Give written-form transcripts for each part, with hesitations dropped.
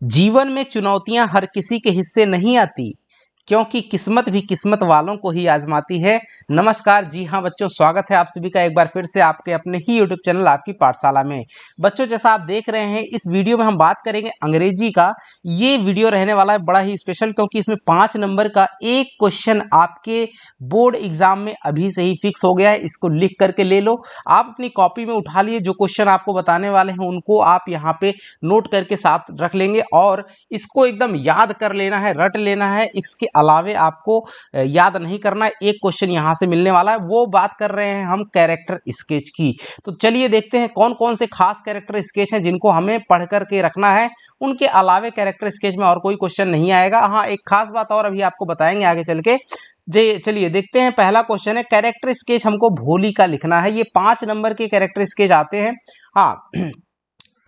जीवन में चुनौतियां हर किसी के हिस्से नहीं आती, क्योंकि किस्मत भी किस्मत वालों को ही आजमाती है। नमस्कार, जी हाँ बच्चों, स्वागत है आप सभी का एक बार फिर से आपके अपने ही यूट्यूब चैनल आपकी पाठशाला में। बच्चों, जैसा आप देख रहे हैं, इस वीडियो में हम बात करेंगे अंग्रेजी का। ये वीडियो रहने वाला है बड़ा ही स्पेशल, क्योंकि इसमें 5 नंबर का एक क्वेश्चन आपके बोर्ड एग्जाम में अभी से ही फिक्स हो गया है। इसको लिख करके ले लो, आप अपनी कॉपी में उठा लिए। जो क्वेश्चन आपको बताने वाले हैं उनको आप यहाँ पे नोट करके साथ रख लेंगे और इसको एकदम याद कर लेना है, रट लेना है। इसके अलावे आपको याद नहीं करना है। एक क्वेश्चन यहां से मिलने वाला है, वो बात कर रहे हैं हम कैरेक्टर स्केच की। तो चलिए देखते हैं कौन कौन से खास कैरेक्टर स्केच हैं जिनको हमें पढ़ करके रखना है। उनके अलावे कैरेक्टर स्केच में और कोई क्वेश्चन नहीं आएगा। हाँ, एक खास बात और अभी आपको बताएंगे आगे चल के। चलिए देखते हैं। पहला क्वेश्चन है, कैरेक्टर स्केच हमको भोली का लिखना है। ये 5 नंबर के कैरेक्टर स्केच आते हैं। हाँ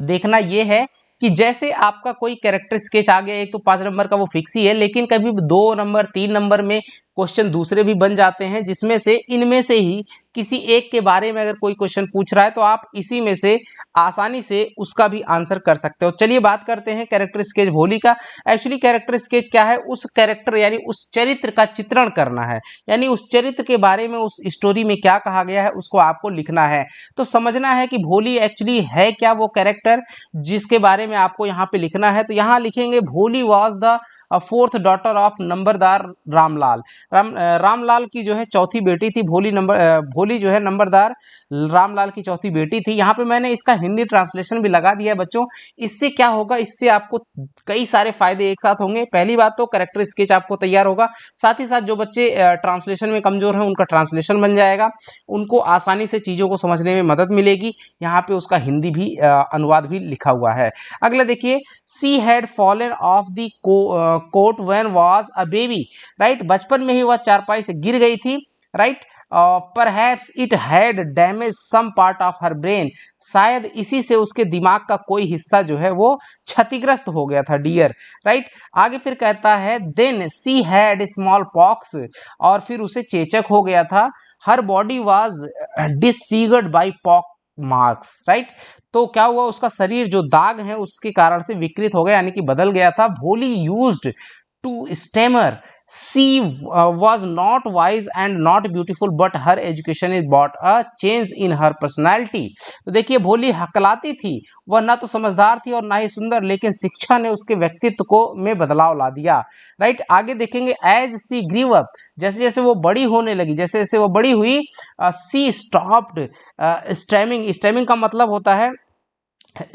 देखना ये है कि जैसे आपका कोई कैरेक्टर स्केच आ गया, एक तो 5 नंबर का वो फिक्स ही है, लेकिन कभी 2 नंबर 3 नंबर में क्वेश्चन दूसरे भी बन जाते हैं, जिसमें से इनमें से ही किसी एक के बारे में अगर कोई क्वेश्चन पूछ रहा है तो आप इसी में से आसानी से उसका भी आंसर कर सकते हो। चलिए बात करते हैं कैरेक्टर स्केच भोली का। एक्चुअली कैरेक्टर स्केच क्या है? उस कैरेक्टर यानी उस चरित्र का चित्रण करना है, यानी उस चरित्र के बारे में, उस स्टोरी में क्या कहा गया है उसको आपको लिखना है। तो समझना है कि भोली एक्चुअली है क्या, वो कैरेक्टर जिसके बारे में आपको यहाँ पे लिखना है। तो यहाँ लिखेंगे, Bholi was the 4th daughter of Numberdar Ramlal. Ramlal की जो है चौथी बेटी थी। भोली जो है नंबरदार रामलाल की चौथी बेटी थी। यहाँ पे मैंने इसका हिंदी ट्रांसलेशन भी लगा दिया है बच्चों। इससे क्या होगा, इससे आपको कई सारे फायदे एक साथ होंगे। पहली बात तो कैरेक्टर स्केच आपको तैयार होगा, साथ ही साथ जो बच्चे ट्रांसलेशन में कमजोर हैं उनका ट्रांसलेशन बन जाएगा, उनको आसानी से चीजों को समझने में मदद मिलेगी। यहाँ पे उसका हिंदी भी अनुवाद भी लिखा हुआ है। अगला देखिए, she had fallen off the cot when was a baby. Right, बचपन में ही वह चारपाई से गिर गई थी। Right, perhaps it had damage some part of her brain. शायद इसी से उसके दिमाग का कोई हिस्सा जो है वो क्षतिग्रस्त हो गया था, डियर। राइट, आगे फिर कहता है, then she had smallpox, और फिर उसे चेचक हो गया था। हर body was disfigured by pock marks. Right, तो क्या हुआ, उसका शरीर जो दाग है उसके कारण से विकृत हो गया, यानी कि बदल गया था। Bholi used to stammer. She was not wise and not beautiful, but her education is brought a change in her personality. तो देखिए, भोली हकलाती थी, वह ना तो समझदार थी और ना ही सुंदर, लेकिन शिक्षा ने उसके व्यक्तित्व को में बदलाव ला दिया। राइट, आगे देखेंगे, एज सी ग्रीव अप, जैसे जैसे वो बड़ी होने लगी, जैसे जैसे वो बड़ी हुई, सी स्टॉप्ड स्टैमिंग। स्टैमिंग का मतलब होता है,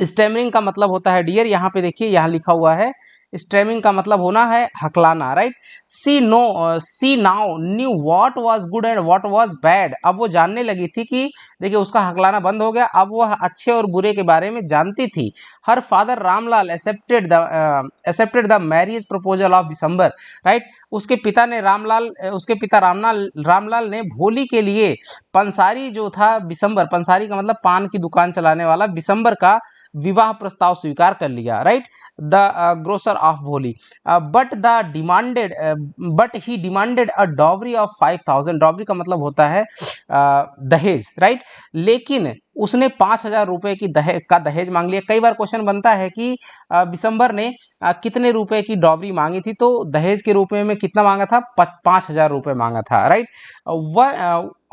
स्टेमिंग का मतलब होता है डियर, यहाँ पे देखिए यहाँ लिखा हुआ है, स्टेमिंग का मतलब होना है हकलाना। Right, she now knew what was good and what was bad. अब वो जानने लगी थी कि देखिए उसका हकलाना बंद हो गया, अब वह अच्छे और बुरे के बारे में जानती थी। Her father Ramlal accepted the marriage proposal of December. Right, उसके पिता रामलाल ने भोली के लिए पंसारी जो था, बिसंबर, पंसारी का मतलब पान की दुकान चलाने वाला, बिसंबर का विवाह प्रस्ताव स्वीकार कर लिया। राइट, द ग्रोसर ऑफ भोली, but he demanded a dowry of 5000। Dowry का मतलब होता है दहेज। राइट, लेकिन उसने 5000 रुपए की दहेज मांग लिया। कई बार क्वेश्चन बनता है कि बिसंबर ने कितने रुपए की डॉवरी मांगी थी, तो दहेज के रूप में कितना मांगा था, 5000 रुपए मांगा था। Right,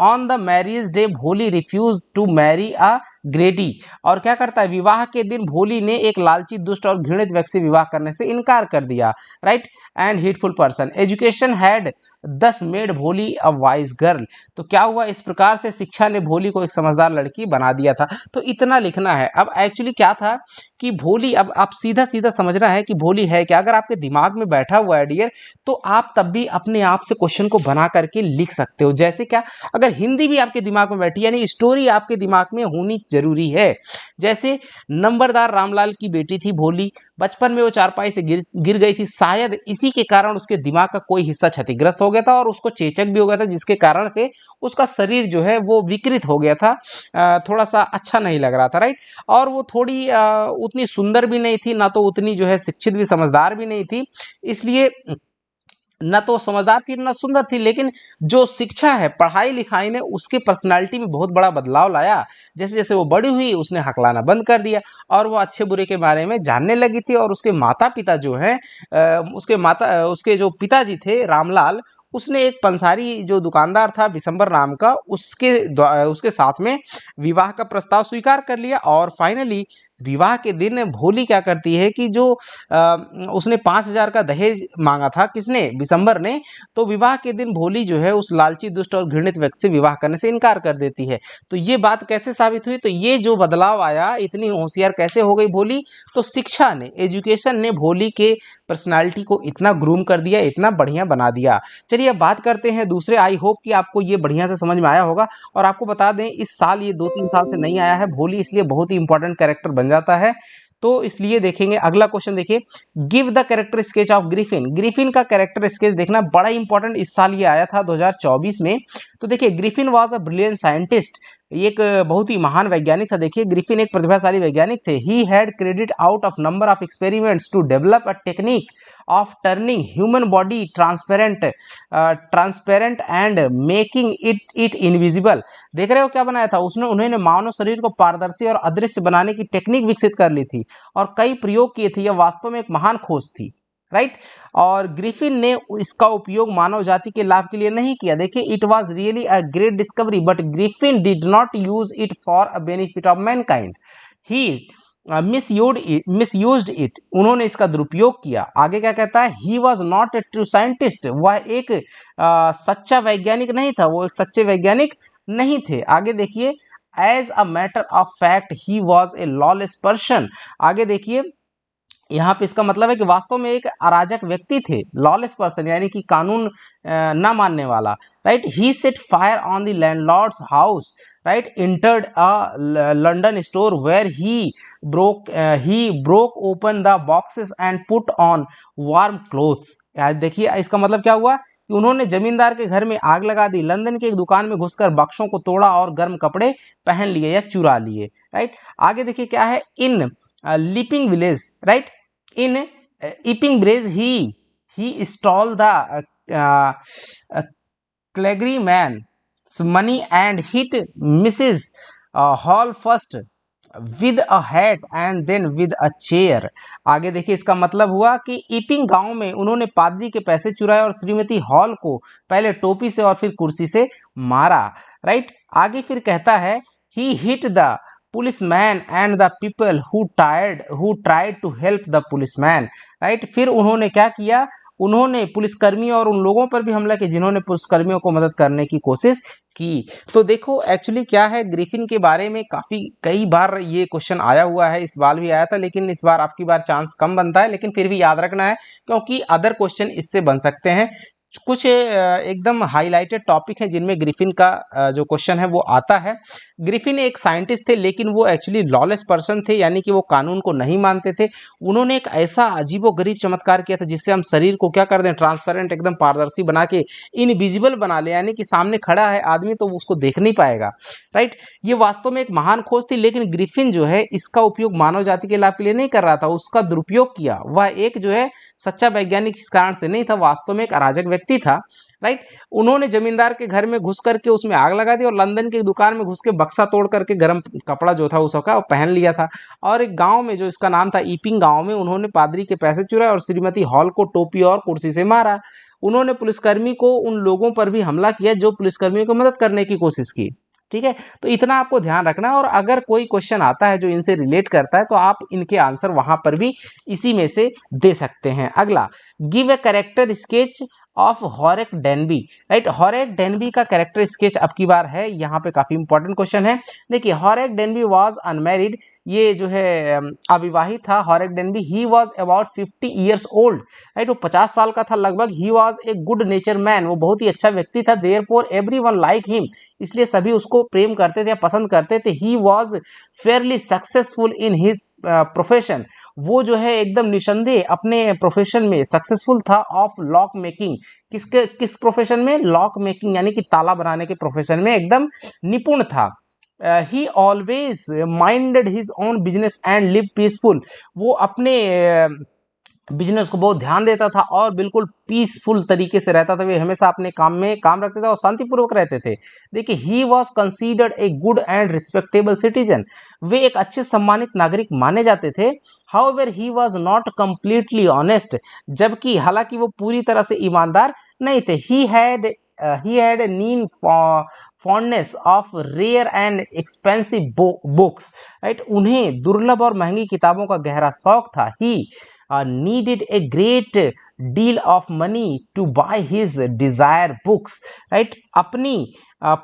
on the marriage day Bholi refuse to marry a greedy. और क्या करता है, विवाह के दिन भोली ने एक लालची, दुष्ट और घृणित व्यक्ति से विवाह करने से इनकार कर दिया। Right, and hateful person. Education had दस मेड भोली अ वाइज गर्ल। तो क्या हुआ, इस प्रकार से शिक्षा ने भोली को एक समझदार लड़की बना दिया था। तो इतना लिखना है। अब एक्चुअली क्या था कि भोली, अब आप सीधा सीधा समझना है कि भोली है क्या। अगर आपके दिमाग में बैठा हुआ है डियर, तो आप तब भी अपने आप से क्वेश्चन को बना करके लिख सकते हो। जैसे क्या, अगर हिंदी भी आपके दिमाग में बैठी, यानी स्टोरी आपके दिमाग में होनी जरूरी है। जैसे नंबरदार रामलाल की बेटी थी भोली, बचपन में वो चारपाई से गिर गई थी, शायद इसी के कारण उसके दिमाग का कोई हिस्सा क्षतिग्रस्त हो गया था और उसको चेचक भी हो गया था, जिसके कारण से उसका शरीर जो है वो विकृत हो गया था, थोड़ा सा अच्छा नहीं लग रहा था। राइट, और वो थोड़ी उतनी सुंदर भी नहीं थी, ना तो उतनी जो है शिक्षित भी, समझदार भी नहीं थी। इसलिए न तो समझदार थी न सुंदर थी, लेकिन जो शिक्षा है, पढ़ाई लिखाई ने उसके पर्सनालिटी में बहुत बड़ा बदलाव लाया। जैसे जैसे वो बड़ी हुई उसने हकलाना बंद कर दिया और वो अच्छे बुरे के बारे में जानने लगी थी। और उसके माता पिता जो है, उसके जो पिताजी थे रामलाल, उसने एक पंसारी जो दुकानदार था बिशंबर नाम का, उसके साथ में विवाह का प्रस्ताव स्वीकार कर लिया। और फाइनली विवाह के दिन भोली क्या करती है कि जो उसने 5,000 का दहेज मांगा था, किसने, बिशंबर ने, तो विवाह के दिन भोली जो है उस लालची, दुष्ट और घृणित व्यक्ति से विवाह करने से इनकार कर देती है। तो ये बात कैसे साबित हुई, तो ये जो बदलाव आया, इतनी होशियार कैसे हो गई भोली, तो शिक्षा ने, एजुकेशन ने भोली के पर्सनालिटी को इतना ग्रूम कर दिया, इतना बढ़िया बना दिया। चलिए अब बात करते हैं दूसरे। आई होप कि आपको ये बढ़िया से समझ में आया होगा। और आपको बता दें इस साल ये 2-3 साल से नहीं आया है भोली, इसलिए बहुत ही इंपॉर्टेंट कैरेक्टर बन जाता है। तो इसलिए देखेंगे अगला क्वेश्चन। देखिए, give the character sketch of Griffin. Griffin का कैरेक्टर स्केच देखना बड़ा इंपॉर्टेंट, इस साल ये आया था 2024 में। तो देखिए, Griffin was a brilliant scientist, ये एक बहुत ही महान वैज्ञानिक था। देखिए, ग्रिफिन एक प्रतिभाशाली वैज्ञानिक थे। He had carried out of number of experiments to develop a technique of turning human body transparent and making it invisible. देख रहे हो क्या बनाया था उसने, उन्होंने मानव शरीर को पारदर्शी और अदृश्य बनाने की टेक्निक विकसित कर ली थी और कई प्रयोग किए थे। यह वास्तव में एक महान खोज थी, राइट। और ग्रिफिन ने इसका उपयोग मानव जाति के लाभ के लिए नहीं किया। देखिए, it was really a great discovery but Griffin did not use it for a benefit of Mankind. He misused it, उन्होंने इसका दुरुपयोग किया। आगे क्या कहता है, ही was not a true scientist, वह एक सच्चा वैज्ञानिक नहीं था, वो एक सच्चे वैज्ञानिक नहीं थे। आगे देखिए, as a matter of fact he was a lawless person. आगे देखिए, यहाँ पे इसका मतलब है कि वास्तव में एक अराजक व्यक्ति थे, लॉलेस पर्सन यानी कि कानून न मानने वाला, right. He set fire on the landlord's house, right, entered a London store where he broke open the boxes and put on warm clothes. देखिए, इसका मतलब क्या हुआ कि उन्होंने जमींदार के घर में आग लगा दी, लंदन की एक दुकान में घुसकर बक्सों को तोड़ा और गर्म कपड़े पहन लिए या चुरा लिए, राइट। आगे देखिए क्या है, in leaping village, right, in Epping Bridge he stole the clergyman's money and hit Mrs. Hall first with a hat and then with a chair। आगे देखिए, इसका मतलब हुआ कि ईपिंग गांव में उन्होंने पादरी के पैसे चुराए और श्रीमती हॉल को पहले टोपी से और फिर कुर्सी से मारा, राइट। आगे फिर कहता है, he hit the policeman and the people who tried to help the policeman, right. फिर उन्होंने क्या किया, उन्होंने पुलिसकर्मियों और उन लोगों पर भी हमला किया जिन्होंने पुलिसकर्मियों को मदद करने की कोशिश की। तो देखो एक्चुअली क्या है, ग्रिफिन के बारे में काफी कई बार ये क्वेश्चन आया हुआ है, इस बार भी आया था, लेकिन इस बार आपकी बार चांस कम बनता है, लेकिन फिर भी याद रखना है क्योंकि अदर क्वेश्चन इससे बन सकते हैं। कुछ एकदम हाईलाइटेड टॉपिक है जिनमें ग्रिफिन का जो क्वेश्चन है वो आता है। ग्रिफिन एक साइंटिस्ट थे, लेकिन वो एक्चुअली लॉलेस पर्सन थे, यानी कि वो कानून को नहीं मानते थे। उन्होंने एक ऐसा अजीबोगरीब चमत्कार किया था जिससे हम शरीर को क्या कर दें, ट्रांसपेरेंट, एकदम पारदर्शी बना के इनविजिबल बना ले, यानी कि सामने खड़ा है आदमी तो उसको देख नहीं पाएगा, राइट। ये वास्तव में एक महान खोज थी, लेकिन ग्रिफिन जो है इसका उपयोग मानव जाति के लाभ के लिए नहीं कर रहा था, उसका दुरुपयोग किया। वह एक जो है सच्चा वैज्ञानिक इस कारण से नहीं था, वास्तव में एक अराजक व्यक्ति था, राइट। उन्होंने जमींदार के घर में घुस करके उसमें आग लगा दी और लंदन की दुकान में घुस के बक्सा तोड़ करके गर्म कपड़ा जो था उसका वो पहन लिया था। और एक गांव में जो इसका नाम था ईपिंग गांव में उन्होंने पादरी के पैसे चुराए और श्रीमती हॉल को टोपी और कुर्सी से मारा। उन्होंने पुलिसकर्मी को उन लोगों पर भी हमला किया जो पुलिसकर्मियों को मदद करने की कोशिश की, ठीक है। तो इतना आपको ध्यान रखना है, और अगर कोई क्वेश्चन आता है जो इनसे रिलेट करता है तो आप इनके आंसर वहां पर भी इसी में से दे सकते हैं। अगला, give a character sketch of Horace Danby, right. Horace Danby का कैरेक्टर स्केच अब की बार है, यहाँ पे काफी इंपॉर्टेंट क्वेश्चन है। देखिए, हॉरेक डेनबी वाज अनमैरिड, ये जो है अविवाहित था Horace Danby. He was about 50 years old, right, वो 50 साल का था लगभग। He was a good nature man, वो बहुत ही अच्छा व्यक्ति था। देयरफॉर एवरीवन लाइक हिम, इसलिए सभी उसको प्रेम करते थे या पसंद करते थे। He was Fairlie successful in his profession, वो जो है एकदम निसंदेह अपने प्रोफेशन में सक्सेसफुल था। ऑफ लॉक मेकिंग, किस प्रोफेशन में, लॉक मेकिंग यानी कि ताला बनाने के प्रोफेशन में एकदम निपुण था। ही always minded his own business and live peaceful, वो अपने बिजनेस को बहुत ध्यान देता था और बिल्कुल पीसफुल तरीके से रहता था। वे हमेशा अपने काम में काम रखते थे और शांतिपूर्वक रहते थे। देखिए, he was considered a good and respectable citizen. वे एक अच्छे सम्मानित नागरिक माने जाते थे। However he was not completely honest, जबकि हालांकि वो पूरी तरह से ईमानदार नहीं थे। He had a keen fondness of rare and expensive books, right. उन्हें दुर्लभ और महंगी किताबों का गहरा शौक था। ही needed a great deal of money to buy his desired books, right। अपनी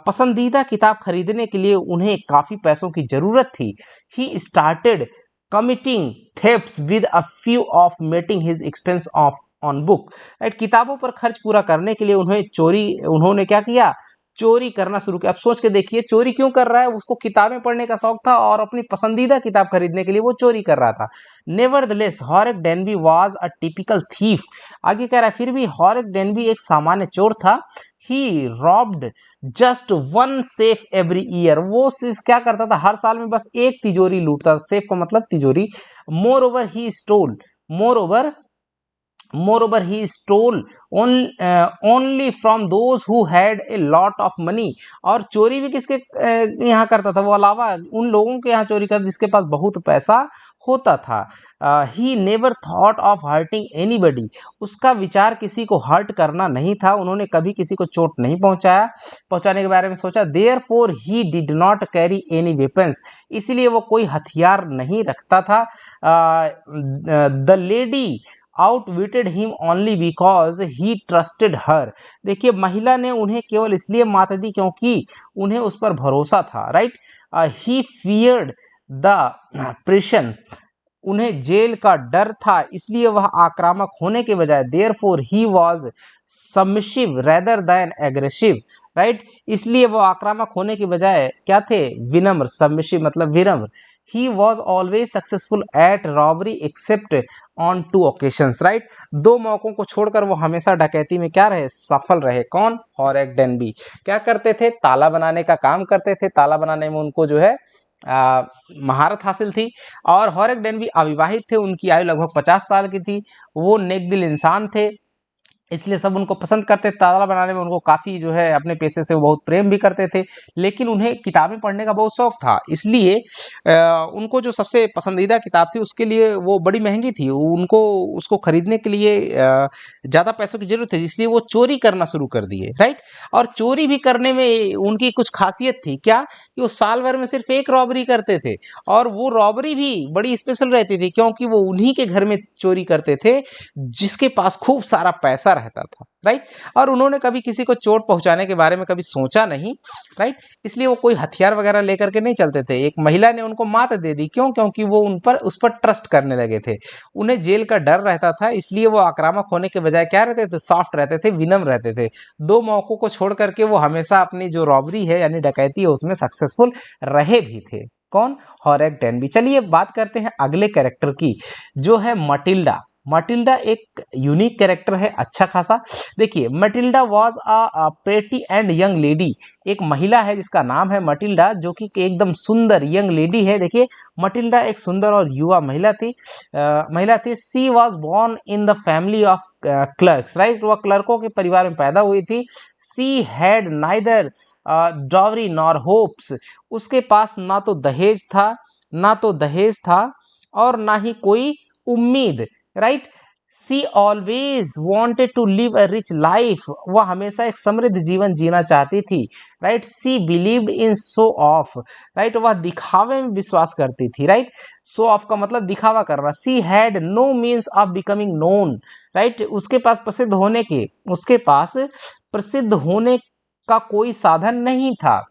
पसंदीदा किताब खरीदने के लिए उन्हें काफी पैसों की जरूरत थी। He started committing thefts with a few of meeting his expense of on book, right। किताबों पर खर्च पूरा करने के लिए उन्होंने क्या किया, चोरी करना शुरू किया। अब सोच के देखिए, चोरी क्यों कर रहा है, उसको किताबें पढ़ने का शौक था और अपनी पसंदीदा किताब खरीदने के लिए वो चोरी कर रहा था। Nevertheless Horace Danby was a typical thief. आगे कह रहा है, फिर भी हॉरेक डेनबी एक सामान्य चोर था। He robbed just one safe every year. वो सिर्फ क्या करता था, हर साल में बस एक तिजोरी लूटता था। सेफ का मतलब तिजोरी। More over he stole Moreover, he stole only from those who had a lot of money। और चोरी भी किसके यहाँ करता था, वो अलावा उन लोगों के यहाँ चोरी करता जिसके पास बहुत पैसा होता था। He never thought of hurting anybody. उसका विचार किसी को हर्ट करना नहीं था। उन्होंने कभी किसी को चोट नहीं पहुंचाने के बारे में सोचा। Therefore he did not carry any weapons. इसलिए वो कोई हथियार नहीं रखता था। The lady outwitted him only because he trusted her। देखिए, महिला ने उन्हें केवल इसलिए मात दी क्योंकि उन्हें उस पर भरोसा था, right. he feared the prison। उन्हें जेल का डर था, इसलिए वह आक्रामक होने के बजाय therefore he was submissive rather than aggressive, right. इसलिए वो आक्रामक होने के बजाय क्या थे, विनम्र। सबमिसिव मतलब विनम्र। He was always successful at robbery except on 2 occasions, right। दो मौकों को छोड़कर वो हमेशा डकैती में क्या रहे, सफल रहे। कौन, हॉरेक डेनबी। क्या करते थे, ताला बनाने का काम करते थे। ताला बनाने में उनको जो है महारत हासिल थी। और हॉरेक डेनबी अविवाहित थे, उनकी आयु लगभग 50 साल की थी। वो नेकदिल इंसान थे, इसलिए सब उनको पसंद करते थे। ताला बनाने में उनको काफ़ी जो है अपने पेशे से वो बहुत प्रेम भी करते थे, लेकिन उन्हें किताबें पढ़ने का बहुत शौक था। इसलिए उनको जो सबसे पसंदीदा किताब थी उसके लिए वो बड़ी महंगी थी। उनको उसको खरीदने के लिए ज़्यादा पैसों की जरूरत थी, इसलिए वो चोरी करना शुरू कर दिए, राइट। और चोरी भी करने में उनकी कुछ खासियत थी, क्या, कि वो साल भर में सिर्फ एक रॉबरी करते थे। और वो रॉबरी भी बड़ी स्पेशल रहती थी क्योंकि वो उन्हीं के घर में चोरी करते थे जिसके पास खूब सारा पैसा रहता था, राइट। और उन्होंने कभी किसी को चोट पहुंचाने के बारे में कभी सोचा नहीं, राइट। इसलिए वो कोई हथियार वगैरह लेकर के नहीं चलते थे। एक महिला ने उनको मात दे दी, क्यों, क्योंकि वो उस पर ट्रस्ट करने लगे थे। उन्हें जेल का डर रहता था, इसलिए वो आक्रामक होने के बजाय क्या रहते थे, सॉफ्ट रहते थे, विनम्र रहते थे। दो मौकों को छोड़ करके वो हमेशा अपनी जो रॉबरी है यानी डकैती है उसमें सक्सेसफुल रहे भी थे। कौन, हॉरेक डेनबी। चलिए बात करते हैं अगले कैरेक्टर की, जो है मटिल्डा। मटिल्डा एक यूनिक कैरेक्टर है अच्छा खासा। देखिए, Matilda was a pretty and young lady. एक महिला है जिसका नाम है मटिल्डा, जो कि एकदम सुंदर यंग लेडी है। देखिए, मटिल्डा एक सुंदर और युवा महिला थी। She was born in the family of clerks, right. वह क्लर्कों के परिवार में पैदा हुई थी। She had neither dowry nor hopes. उसके पास ना तो दहेज था और ना ही कोई उम्मीद, right. She always wanted to live a rich life. वह हमेशा एक समृद्ध जीवन जीना चाहती थी, right. She believed in show off, right. वह दिखावे में विश्वास करती थी, राइट। शो ऑफ का मतलब दिखावा करना। She had no means of becoming known, right. उसके पास प्रसिद्ध होने का कोई साधन नहीं था।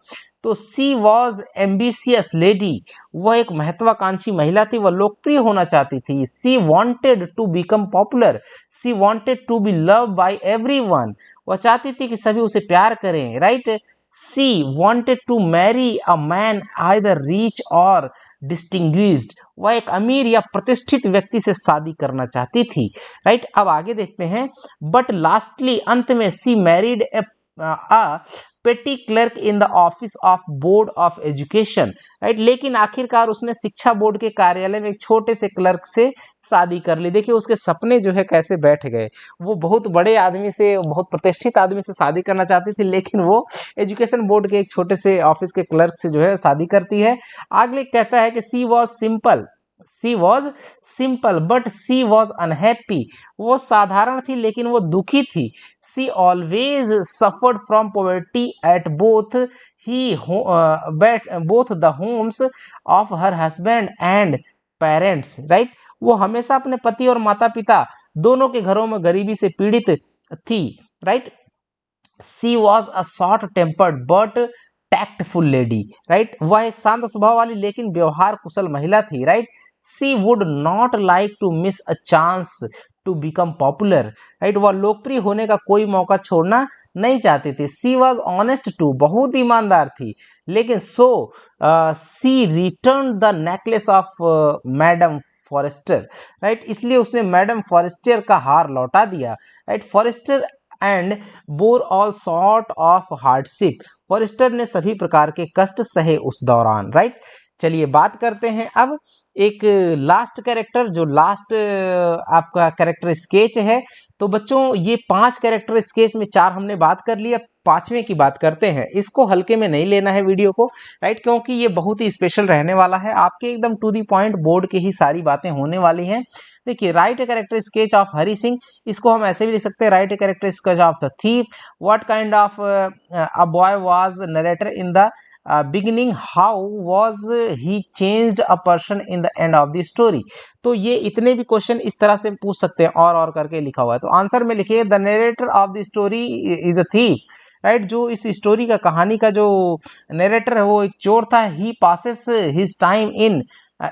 तो सी वॉज एम्बिशियस लेडी। वह एक महत्वाकांक्षी महिला थी, वह लोकप्रिय होना चाहती थी। She wanted to become popular. She wanted to be love by everyone. वह चाहती थी कि सभी उसे प्यार करें, right. She wanted to marry a man either rich or distinguished. वह एक अमीर या प्रतिष्ठित व्यक्ति से शादी करना चाहती थी, राइट। अब आगे देखते हैं। बट लास्टली, अंत में, सी मैरिड ए पेटी clerk in the office of board of education, right. लेकिन आखिरकार उसने शिक्षा बोर्ड के कार्यालय में एक छोटे से क्लर्क से शादी कर ली। देखिए उसके सपने जो है कैसे बैठ गए। वो बहुत बड़े आदमी से, बहुत प्रतिष्ठित आदमी से शादी करना चाहती थी, लेकिन वो एजुकेशन बोर्ड के एक छोटे से ऑफिस के क्लर्क से जो है शादी करती है। आगे कहता है कि she was simple but she was unhappy. वो साधारण थी लेकिन वो दुखी थी। She always suffered from poverty at both the homes of her husband and parents, right. वो हमेशा अपने पति और माता पिता दोनों के घरों में गरीबी से पीड़ित थी, right. She was a short tempered but tactful lady, right. वह एक शांत स्वभाव वाली लेकिन व्यवहार कुशल महिला थी, right. She would not like to miss a chance to become popular, right. वह लोकप्रिय होने का कोई मौका छोड़ना नहीं चाहती थी। सी वॉज ऑनेस्ट टू, बहुत ईमानदार थी। लेकिन she return the necklace of madam Forestier, right. इसलिए उसने मैडम फॉरेस्टर का हार लौटा दिया, right. Forestier and bore all sort of hardship, Forestier ने सभी प्रकार के कष्ट सहे उस दौरान, राइट। चलिए बात करते हैं अब एक लास्ट कैरेक्टर, जो लास्ट आपका कैरेक्टर स्केच है। तो बच्चों ये 5 कैरेक्टर स्केच में 4 हमने बात कर ली, अब 5वें की बात करते हैं। इसको हल्के में नहीं लेना है वीडियो को, राइट, क्योंकि ये बहुत ही स्पेशल रहने वाला है। आपके एकदम टू दी पॉइंट बोर्ड की ही सारी बातें होने वाली हैं। देखिए right character sketch of Hari Singh, इसको हम ऐसे भी लिख सकते हैं, right character sketch of the thief. What kind of a boy was narrator in the beginning, how was he changed a person in the end of the story. तो ये इतने भी क्वेश्चन इस तरह से पूछ सकते हैं, और करके लिखा हुआ है। तो आंसर में लिखिए the narrator of the story is a thief, right. जो इस स्टोरी का, कहानी का जो नरेटर है वो एक चोर था। He passes his time in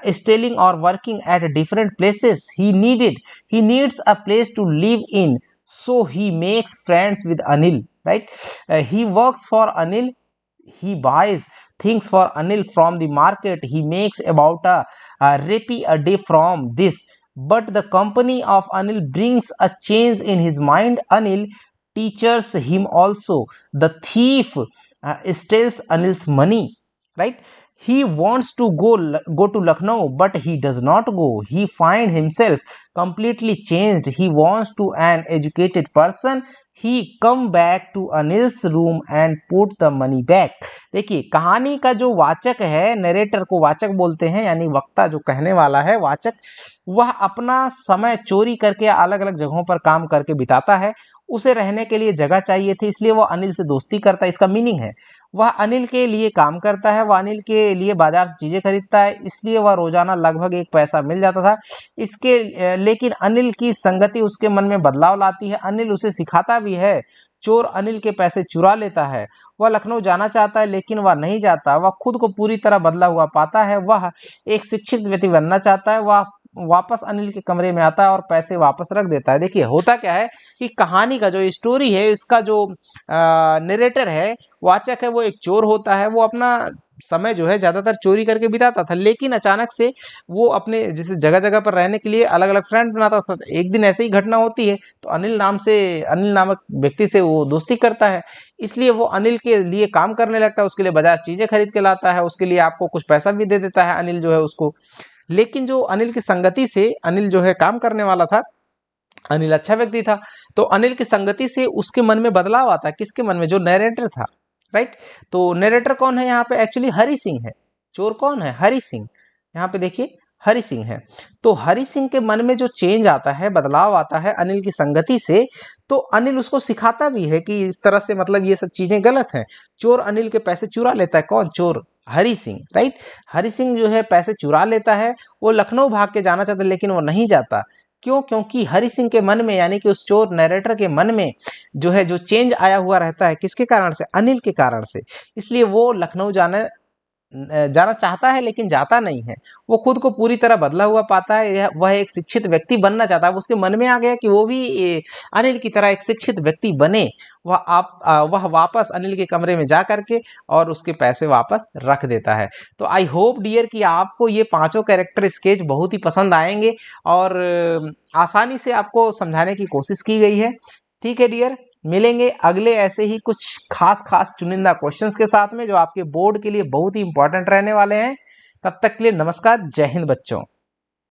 stealing और working at different places. He needs a place to live in, so he makes friends with Anil, right. He works for Anil, he buys things for Anil from the market, he makes about a rupee a day from this, but the company of Anil brings a change in his mind. Anil teaches him also. The thief steals Anil's money, right. He wants to go to Lucknow, but he does not go. He find himself completely changed. He wants to an educated person. He come back to Anil's room and put the money back. देखिए कहानी का जो वाचक है, narrator को वाचक बोलते हैं, यानी वक्ता जो कहने वाला है, वाचक, वह अपना समय चोरी करके अलग अलग जगहों पर काम करके बिताता है। उसे रहने के लिए जगह चाहिए थी, इसलिए वह अनिल से दोस्ती करता है। इसका मीनिंग है वह अनिल के लिए काम करता है, वह अनिल के लिए बाजार से चीजें खरीदता है, इसलिए वह रोजाना लगभग 1 पैसा मिल जाता था। लेकिन अनिल की संगति उसके मन में बदलाव लाती है। अनिल उसे सिखाता भी है। चोर अनिल के पैसे चुरा लेता है। वह लखनऊ जाना चाहता है लेकिन वह नहीं जाता। वह खुद को पूरी तरह बदला हुआ पाता है। वह एक शिक्षित व्यक्ति बनना चाहता है। वह वापस अनिल के कमरे में आता है और पैसे वापस रख देता है। देखिए होता क्या है कि कहानी का जो स्टोरी है, इसका जो नरेटर है, वाचक है, वो एक चोर होता है। वो अपना समय जो है ज्यादातर चोरी करके बिताता था, लेकिन अचानक से वो अपने जैसे जगह जगह पर रहने के लिए अलग अलग फ्रेंड बनाता था। एक दिन ऐसे ही घटना होती है, तो अनिल नामक व्यक्ति से वो दोस्ती करता है। इसलिए वो अनिल के लिए काम करने लगता है, उसके लिए बाजार चीजें खरीद के लाता है, उसके लिए आपको कुछ पैसा भी दे देता है अनिल जो है उसको। लेकिन जो अनिल की संगति से, अनिल जो है काम करने वाला था, अनिल अच्छा व्यक्ति था, तो अनिल की संगति से उसके मन में बदलाव आता है। किसके मन में? जो नरेटर था, राइट। तो नरेटर कौन है यहाँ पे? एक्चुअली हरि सिंह है। चोर कौन है? हरि सिंह। यहाँ पे देखिए हरि सिंह है। तो हरि सिंह के मन में जो चेंज आता है, बदलाव आता है अनिल की संगति से, तो अनिल उसको सिखाता भी है कि इस तरह से, मतलब ये सब चीजें गलत हैं। चोर अनिल के पैसे चुरा लेता है। कौन चोर? हरि सिंह, राइट। हरि सिंह जो है पैसे चुरा लेता है। वो लखनऊ भाग के जाना चाहता है लेकिन वो नहीं जाता। क्यों? क्योंकि हरि सिंह के मन में, यानी कि उस चोर नरेटर के मन में जो है जो चेंज आया हुआ रहता है, किसके कारण से? अनिल के कारण से। इसलिए वो लखनऊ जाना चाहता है लेकिन जाता नहीं है। वो खुद को पूरी तरह बदला हुआ पाता है। वह एक शिक्षित व्यक्ति बनना चाहता है। उसके मन में आ गया कि वो भी अनिल की तरह एक शिक्षित व्यक्ति बने। वह वापस अनिल के कमरे में जा करके और उसके पैसे वापस रख देता है। तो आई होप डियर कि आपको ये 5 कैरेक्टर स्केच बहुत ही पसंद आएंगे और आसानी से आपको समझाने की कोशिश की गई है। ठीक है डियर, मिलेंगे अगले ऐसे ही कुछ खास चुनिंदा क्वेश्चंस के साथ में, जो आपके बोर्ड के लिए बहुत ही इंपॉर्टेंट रहने वाले हैं। तब तक के लिए नमस्कार, जय हिंद बच्चों।